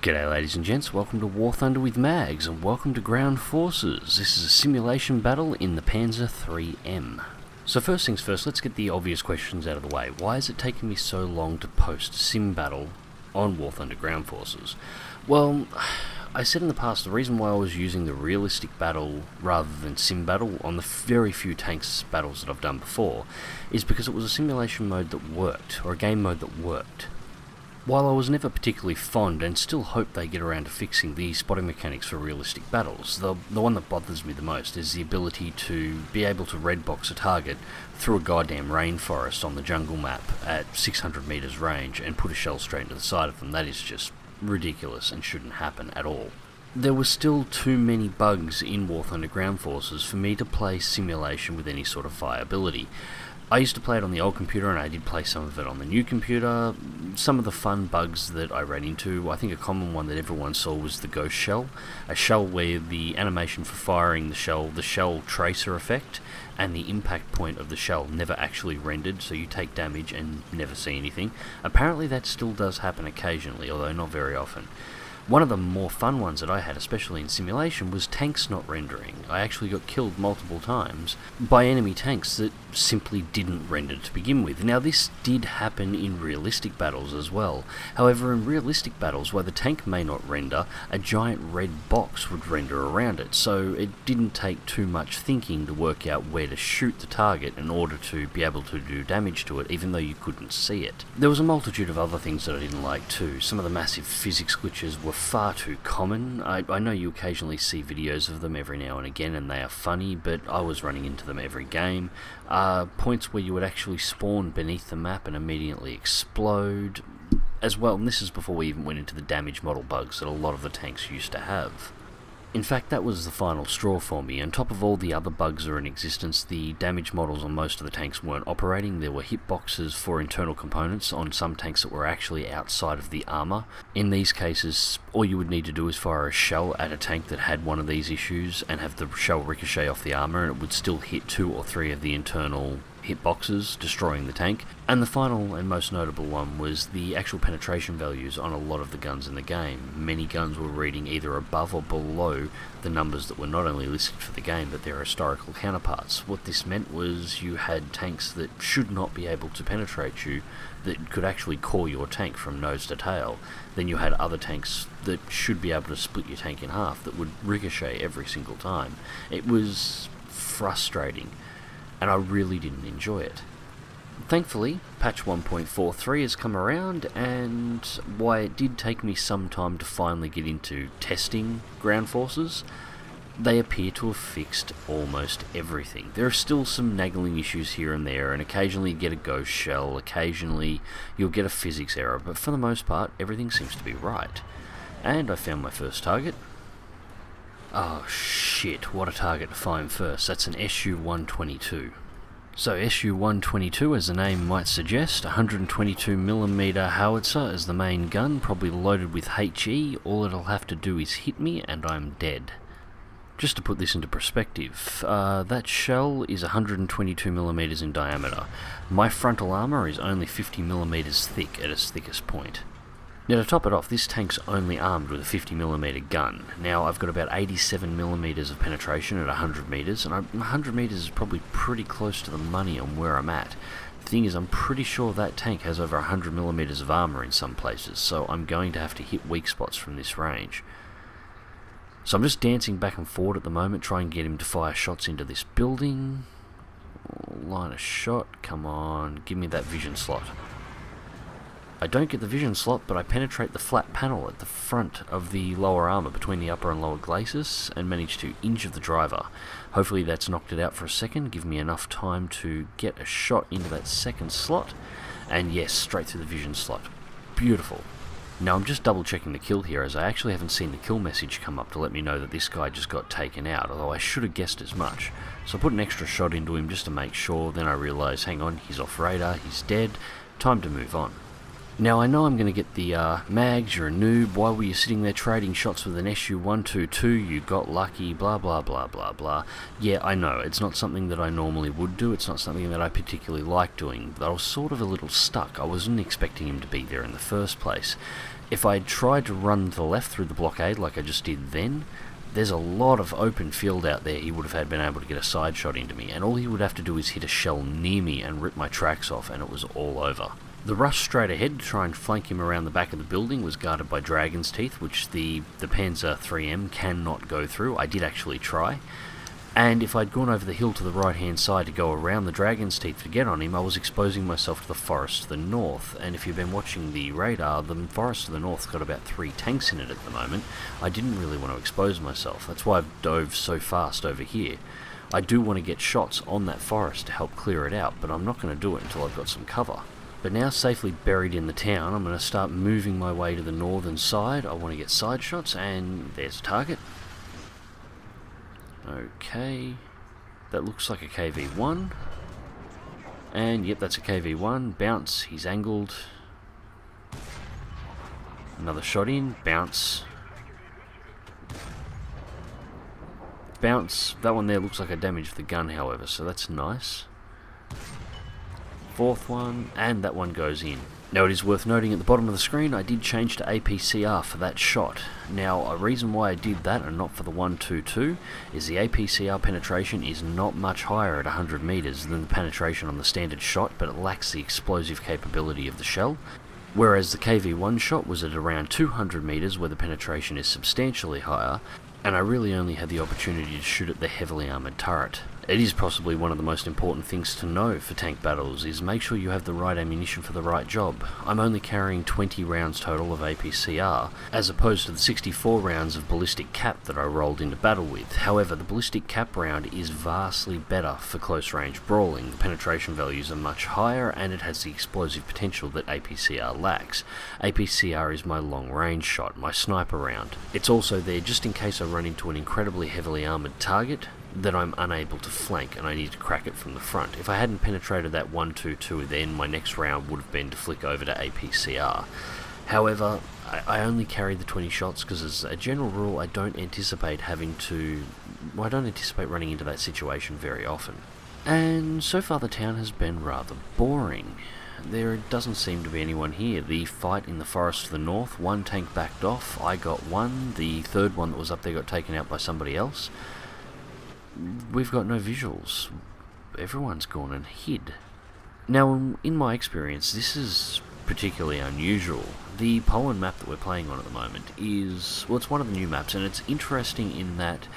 G'day ladies and gents, welcome to War Thunder with Mags, and welcome to Ground Forces. This is a simulation battle in the Panzer IIIM. So first things first, let's get the obvious questions out of the way. Why is it taking me so long to post a sim battle on War Thunder Ground Forces? Well, I said in the past the reason why I was using the realistic battle rather than sim battle on the very few tanks battles that I've done before is because it was a simulation mode that worked, or a game mode that worked. While I was never particularly fond, and still hope they get around to fixing the spotting mechanics for realistic battles, the one that bothers me the most is the ability to be able to red box a target through a goddamn rainforest on the jungle map at 600 meters range and put a shell straight into the side of them. That is just ridiculous and shouldn't happen at all. There were still too many bugs in War Thunder Ground Forces for me to play simulation with any sort of viability. I used to play it on the old computer, and I did play some of it on the new computer. Some of the fun bugs that I ran into, I think a common one that everyone saw was the ghost shell. A shell where the animation for firing the shell tracer effect, and the impact point of the shell never actually rendered, so you take damage and never see anything. Apparently that still does happen occasionally, although not very often. One of the more fun ones that I had, especially in simulation, was tanks not rendering. I actually got killed multiple times by enemy tanks that simply didn't render to begin with. Now this did happen in realistic battles as well. However, in realistic battles, where the tank may not render, a giant red box would render around it, so it didn't take too much thinking to work out where to shoot the target in order to be able to do damage to it, even though you couldn't see it. There was a multitude of other things that I didn't like too. Some of the massive physics glitches were far too common. I know you occasionally see videos of them every now and again, and they are funny, but I was running into them every game. Points where you would actually spawn beneath the map and immediately explode as well, and this is before we even went into the damage model bugs that a lot of the tanks used to have. In fact, that was the final straw for me. On top of all the other bugs that are in existence, the damage models on most of the tanks weren't operating. There were hitboxes for internal components on some tanks that were actually outside of the armour. In these cases, all you would need to do is fire a shell at a tank that had one of these issues and have the shell ricochet off the armour, and it would still hit 2 or 3 of the internal hitboxes, destroying the tank. And the final and most notable one was the actual penetration values on a lot of the guns in the game. Many guns were reading either above or below the numbers that were not only listed for the game but their historical counterparts. What this meant was you had tanks that should not be able to penetrate you, that could actually core your tank from nose to tail. Then you had other tanks that should be able to split your tank in half, that would ricochet every single time. It was frustrating, and I really didn't enjoy it. Thankfully, patch 1.43 has come around, and why it did take me some time to finally get into testing Ground Forces, they appear to have fixed almost everything. There are still some nagging issues here and there, and occasionally you get a ghost shell, occasionally you'll get a physics error, but for the most part everything seems to be right. And I found my first target. Oh shit, what a target to find first. That's an SU-122. So SU-122, as the name might suggest, 122mm howitzer as the main gun, probably loaded with HE. All it'll have to do is hit me and I'm dead. Just to put this into perspective, that shell is 122mm in diameter. My frontal armour is only 50mm thick at its thickest point. Now to top it off, this tank's only armed with a 50mm gun. Now I've got about 87mm of penetration at 100 meters, and 100 meters is probably pretty close to the money on where I'm at. The thing is, I'm pretty sure that tank has over 100mm of armour in some places, so I'm going to have to hit weak spots from this range. So I'm just dancing back and forward at the moment, trying to get him to fire shots into this building. Line of shot, come on, give me that vision slot. I don't get the vision slot, but I penetrate the flat panel at the front of the lower armour between the upper and lower glacis and manage to injure the driver. Hopefully that's knocked it out for a second, give me enough time to get a shot into that second slot, and yes, straight through the vision slot. Beautiful. Now I'm just double checking the kill here, as I actually haven't seen the kill message come up to let me know that this guy just got taken out, although I should have guessed as much. So I put an extra shot into him just to make sure, then I realise, hang on, he's off radar, he's dead, time to move on. Now I know I'm going to get the Mags, you're a noob, why were you sitting there trading shots with an SU-122, you got lucky, blah blah blah blah blah. Yeah, I know, it's not something that I normally would do, it's not something that I particularly like doing, but I was sort of a little stuck. I wasn't expecting him to be there in the first place. If I'd tried to run to the left through the blockade like I just did then, there's a lot of open field out there he would have been able to get a side shot into me, and all he would have to do is hit a shell near me and rip my tracks off, and it was all over. The rush straight ahead to try and flank him around the back of the building was guarded by Dragon's Teeth, which the Panzer 3M cannot go through. I did actually try. And if I'd gone over the hill to the right hand side to go around the Dragon's Teeth to get on him, I was exposing myself to the forest to the north. And if you've been watching the radar, the forest to the north's got about 3 tanks in it at the moment. I didn't really want to expose myself. That's why I've dove so fast over here. I do want to get shots on that forest to help clear it out, but I'm not going to do it until I've got some cover. But now safely buried in the town, I'm going to start moving my way to the northern side. I want to get side shots, and there's a target. Okay, that looks like a KV-1. And yep, that's a KV-1. Bounce, he's angled. Another shot in, bounce. Bounce, that one there looks like I damaged the gun however, so that's nice. Fourth one, and that one goes in. Now it is worth noting at the bottom of the screen I did change to APCR for that shot. Now a reason why I did that and not for the 122 is the APCR penetration is not much higher at 100 meters than the penetration on the standard shot, but it lacks the explosive capability of the shell. Whereas the KV-1 shot was at around 200 meters where the penetration is substantially higher, and I really only had the opportunity to shoot at the heavily armoured turret. It is possibly one of the most important things to know for tank battles, is make sure you have the right ammunition for the right job. I'm only carrying 20 rounds total of APCR, as opposed to the 64 rounds of ballistic cap that I rolled into battle with. However, the ballistic cap round is vastly better for close range brawling. The penetration values are much higher, and it has the explosive potential that APCR lacks. APCR is my long range shot, my sniper round. It's also there just in case I run into an incredibly heavily armoured target that I'm unable to flank and I need to crack it from the front. If I hadn't penetrated that 122, then my next round would have been to flick over to APCR. However, I only carried the 20 shots because as a general rule I don't anticipate running into that situation very often. And so far the town has been rather boring. There doesn't seem to be anyone here. The fight in the forest to the north, one tank backed off, I got one, the third one that was up there got taken out by somebody else. We've got no visuals. Everyone's gone and hid. Now, in my experience, this is particularly unusual. The Poland map that we're playing on at the moment is, well, it's one of the new maps, and it's interesting in that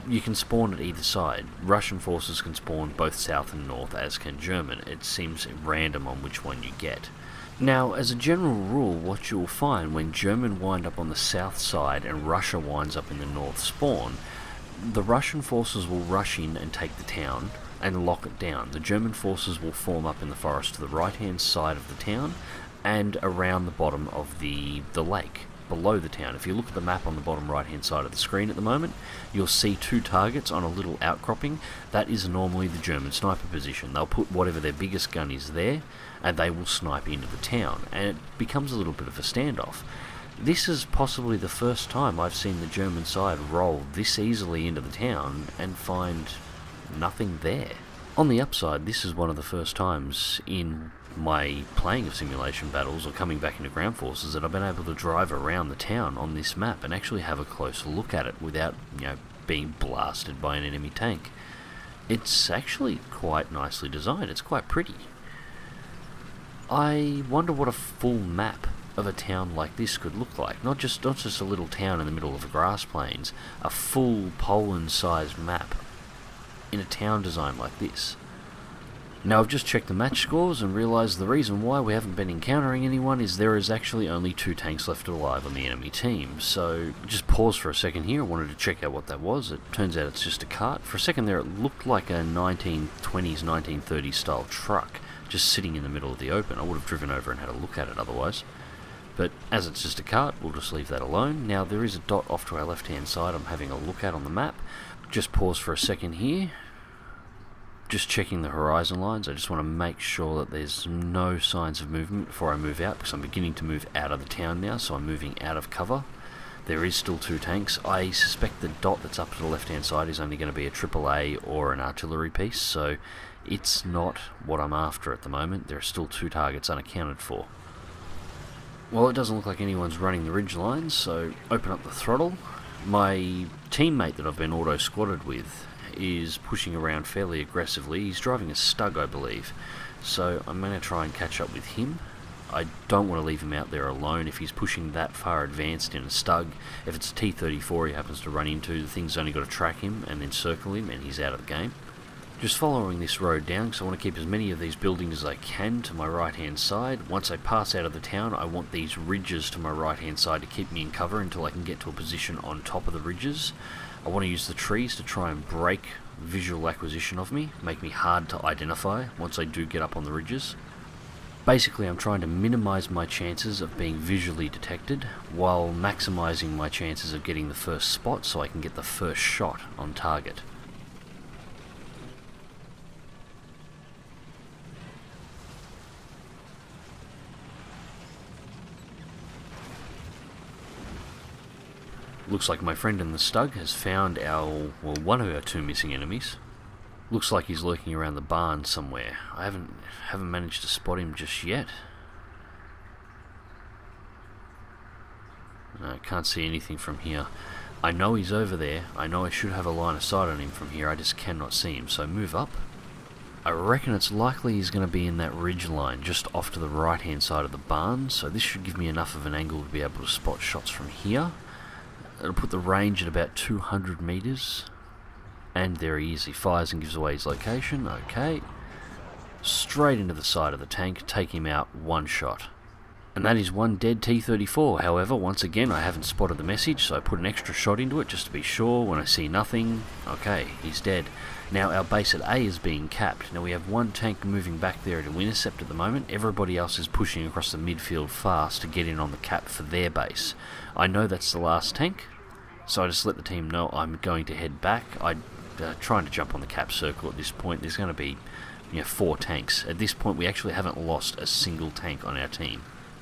you can spawn at either side. Russian forces can spawn both south and north, as can German. It seems random on which one you get. Now, as a general rule, what you'll find when German wind up on the south side and Russia winds up in the north spawn, the Russian forces will rush in and take the town and lock it down. The German forces will form up in the forest to the right-hand side of the town and around the bottom of the lake below the town. If you look at the map on the bottom right-hand side of the screen at the moment, you'll see 2 targets on a little outcropping. That is normally the German sniper position. They'll put whatever their biggest gun is there and they will snipe into the town, and it becomes a little bit of a standoff. This is possibly the first time I've seen the German side roll this easily into the town and find nothing there. On the upside, this is one of the first times in my playing of simulation battles or coming back into ground forces that I've been able to drive around the town on this map and actually have a closer look at it without, being blasted by an enemy tank. It's actually quite nicely designed. It's quite pretty. I wonder what a full map of a town like this could look like. Not just a little town in the middle of the grass plains, a full Poland-sized map in a town design like this. Now I've just checked the match scores and realised the reason why we haven't been encountering anyone is there is actually only 2 tanks left alive on the enemy team. So just pause for a second here. I wanted to check out what that was. It turns out it's just a cart. For a second there it looked like a 1920s, 1930s style truck just sitting in the middle of the open. I would have driven over and had a look at it otherwise. But as it's just a cart, we'll just leave that alone. Now there is a dot off to our left hand side I'm having a look at on the map. Just pause for a second here. just checking the horizon lines. I just want to make sure that there's no signs of movement before I move out, because I'm beginning to move out of the town now, so I'm moving out of cover. There is still 2 tanks. I suspect the dot that's up to the left hand side is only going to be a AAA or an artillery piece, so it's not what I'm after at the moment. There are still 2 targets unaccounted for. Well, it doesn't look like anyone's running the ridge lines, so open up the throttle. My teammate that I've been auto-squatted with is pushing around fairly aggressively. He's driving a Stug, I believe, so I'm going to try and catch up with him. I don't want to leave him out there alone if he's pushing that far advanced in a Stug. If it's a T-34 he happens to run into, the thing's only got to track him and then circle him and he's out of the game. Just following this road down, because I want to keep as many of these buildings as I can to my right hand side. Once I pass out of the town, I want these ridges to my right hand side to keep me in cover until I can get to a position on top of the ridges. I want to use the trees to try and break visual acquisition of me, make me hard to identify once I do get up on the ridges. Basically, I'm trying to minimise my chances of being visually detected while maximising my chances of getting the first spot so I can get the first shot on target. Looks like my friend in the Stug has found one of our 2 missing enemies. Looks like he's lurking around the barn somewhere. I haven't managed to spot him just yet. I can't see anything from here. I know he's over there. I know I should have a line of sight on him from here. I just cannot see him, so move up. I reckon it's likely he's going to be in that ridge line just off to the right hand side of the barn, so this should give me enough of an angle to be able to spot shots from here. It'll put the range at about 200 meters. And there he is. He fires and gives away his location. Okay. Straight into the side of the tank. Take him out 1 shot. And that is 1 dead T-34. However, once again, I haven't spotted the message, so I put an extra shot into it just to be sure. When I see nothing, okay, he's dead. Now our base at A is being capped. Now we have 1 tank moving back there to intercept at the moment. Everybody else is pushing across the midfield fast to get in on the cap for their base. I know that's the last tank, so I just let the team know I'm going to head back. I'm trying to jump on the cap circle at this point. There's going to be 4 tanks. At this point we actually haven't lost a single tank on our team.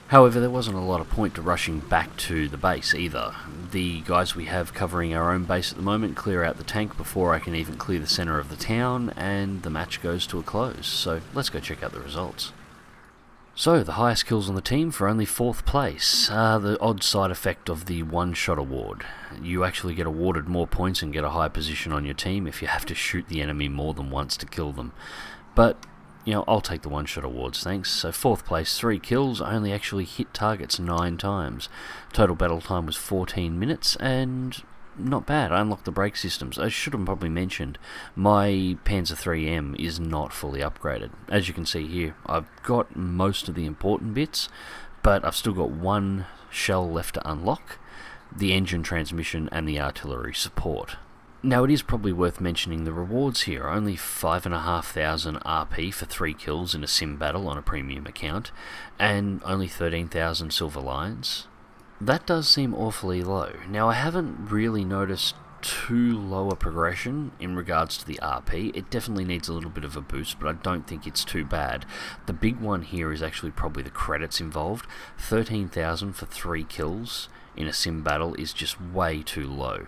However, there wasn't a lot of point to rushing back to the base either. The guys we have covering our own base at the moment clear out the tank before I can even clear the centre of the town, and the match goes to a close. So let's go check out the results. So, the highest kills on the team for only 4th place. The odd side effect of the 1-shot award. You actually get awarded more points and get a high position on your team if you have to shoot the enemy more than once to kill them. But I'll take the 1-shot awards, thanks. So 4th place, 3 kills, I only actually hit targets 9 times. Total battle time was 14 minutes, and not bad. I unlocked the brake systems. I should have probably mentioned, my Panzer IIIM is not fully upgraded. As you can see here, I've got most of the important bits, but I've still got 1 shell left to unlock, the engine transmission and the artillery support. Now it is probably worth mentioning the rewards here. Only 5,500 RP for 3 kills in a sim battle on a premium account, and only 13,000 silver lions. That does seem awfully low. Now I haven't really noticed too low a progression in regards to the RP. It definitely needs a little bit of a boost, but I don't think it's too bad. The big one here is actually probably the credits involved. 13,000 for 3 kills in a sim battle is just way too low.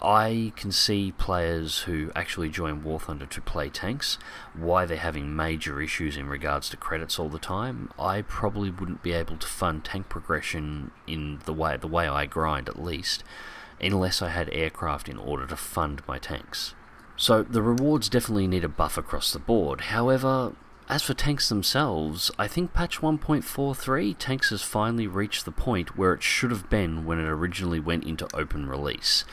I can see players who actually join War Thunder to play tanks, why they're having major issues in regards to credits all the time. I probably wouldn't be able to fund tank progression in the way I grind, at least, unless I had aircraft in order to fund my tanks. So the rewards definitely need a buff across the board. However, as for tanks themselves, I think patch 1.43, tanks has finally reached the point where it should have been when it originally went into open release.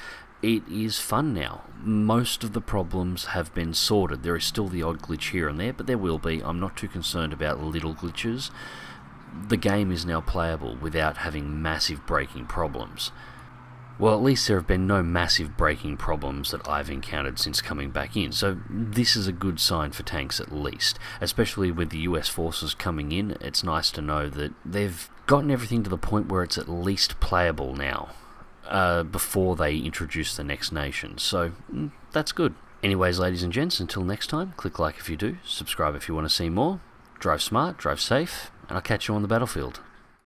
It is fun now. Most of the problems have been sorted. There is still the odd glitch here and there, but there will be. I'm not too concerned about little glitches. The game is now playable without having massive breaking problems. Well, at least there have been no massive breaking problems that I've encountered since coming back in, so this is a good sign for tanks at least. Especially with the US forces coming in, it's nice to know that they've gotten everything to the point where it's at least playable now. Before they introduce the next nation, so that's good. Anyways, ladies and gents, until next time, click like if you do, subscribe if you want to see more, drive smart, drive safe, and I'll catch you on the battlefield.